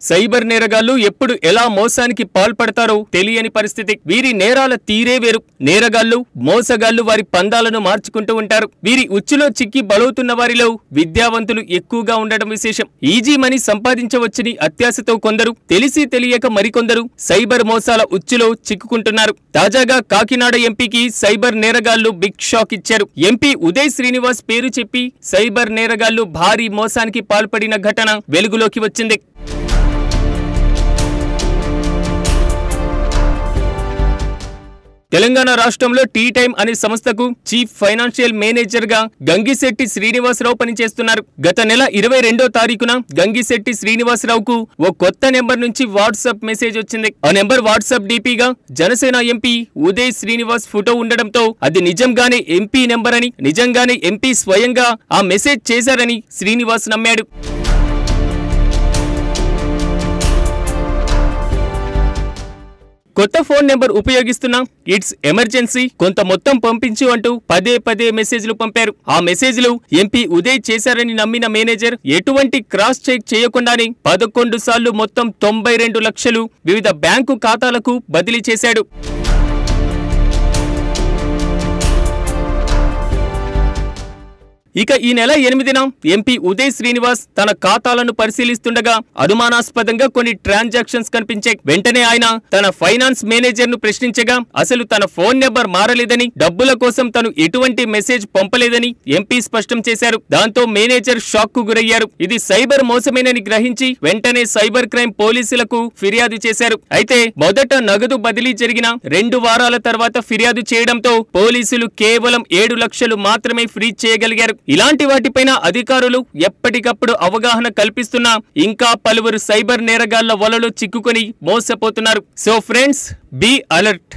Cyber నేరగాళ్లు ఎప్పుడు ఎలా మోసానికి పాల్పడతారో తెలియని పరిస్థితి. వీరి నేరాల తీరే వేరు. నేరగాళ్లు, మోసగాళ్లు వారి పందాలను మార్చుకుంటూ ఉంటారు. వీరి ఉచ్చులో చిక్కి బలవుతున్న వారిలో విద్యావంతులు ఎక్కువగా ఉండడం విశేషం. ఈజీ మనీ సంపాదించవచ్చని అత్యాశతో కొందరు, తెలిసి తెలియక మరికొందరు సైబర్ మోసాల ఉచ్చులో చిక్కుకుంటున్నారు. తాజాగా కాకినాడ ఎంపీకి సైబర్ నేరగాళ్లు బిగ్ షాక్ ఇచ్చారు. ఎంపీ ఉదయ్ శ్రీనివాస్ పేరు చెప్పి సైబర్ నేరగాళ్లు భారీ మోసానికి పాల్పడిన ఘటన వెలుగులోకి వచ్చింది. తెలంగాణ రాష్ట్రంలో టీ టైమ్ అనే సంస్థకు చీఫ్ ఫైనాన్షియల్ మేనేజర్ గా గంగిశెట్టి శ్రీనివాసరావు పనిచేస్తున్నారు. గత నెల 22వ తారీఖున గంగిశెట్టి శ్రీనివాసరావుకు ఓ కొత్త నెంబర్ నుంచి వాట్సాప్ మెసేజ్ వచ్చింది. ఆ నెంబర్ వాట్సాప్ డీపీగా జనసేన ఎంపీ ఉదయ్ శ్రీనివాస్ ఫోటో ఉండడంతో అది నిజంగానే ఎంపీ నెంబర్ అని, నిజంగానే ఎంపీ స్వయంగా ఆ మెసేజ్ చేశారని శ్రీనివాస్ నమ్మాడు. కొత్త ఫోన్ నెంబర్ ఉపయోగిస్తున్న ఇట్స్ ఎమర్జెన్సీ, కొంత మొత్తం పంపించు అంటూ పదే పదే మెసేజ్లు పంపారు. ఆ మెసేజ్లు ఎంపీ ఉదయ్ చేశారని నమ్మిన మేనేజర్ ఎటువంటి క్రాస్ చెక్ చేయకుండానే 11 సార్లు మొత్తం 92 లక్షలు వివిధ బ్యాంకు ఖాతాలకు బదిలీ చేశాడు. ఇక ఈ నెల 8న ఎంపీ ఉదయ్ శ్రీనివాస్ తన ఖాతాలను పరిశీలిస్తుండగా అనుమానాస్పదంగా కొన్ని ట్రాన్సాక్షన్స్ కనిపించాయి. వెంటనే ఆయన తన ఫైనాన్స్ మేనేజర్ ను ప్రశ్నించగా అసలు తన ఫోన్ నెంబర్ మారలేదని, డబ్బుల కోసం తను ఎటువంటి మెసేజ్ పంపలేదని ఎంపీ స్పష్టం చేశారు. దాంతో మేనేజర్ షాక్ కు గురయ్యారు. ఇది సైబర్ మోసమేనని గ్రహించి వెంటనే సైబర్ క్రైమ్ పోలీసులకు ఫిర్యాదు చేశారు. అయితే మొదట నగదు బదిలీ జరిగిన 2 వారాల తర్వాత ఫిర్యాదు చేయడంతో పోలీసులు కేవలం 7 లక్షలు మాత్రమే ఫ్రీజ్ చేయగలిగారు. ఇలాంటి వాటిపైన అధికారులు ఎప్పటికప్పుడు అవగాహన కల్పిస్తున్నా ఇంకా పలువురు సైబర్ నేరగాళ్ల వలలో చిక్కుకొని మోసపోతున్నారు. So friends, be alert.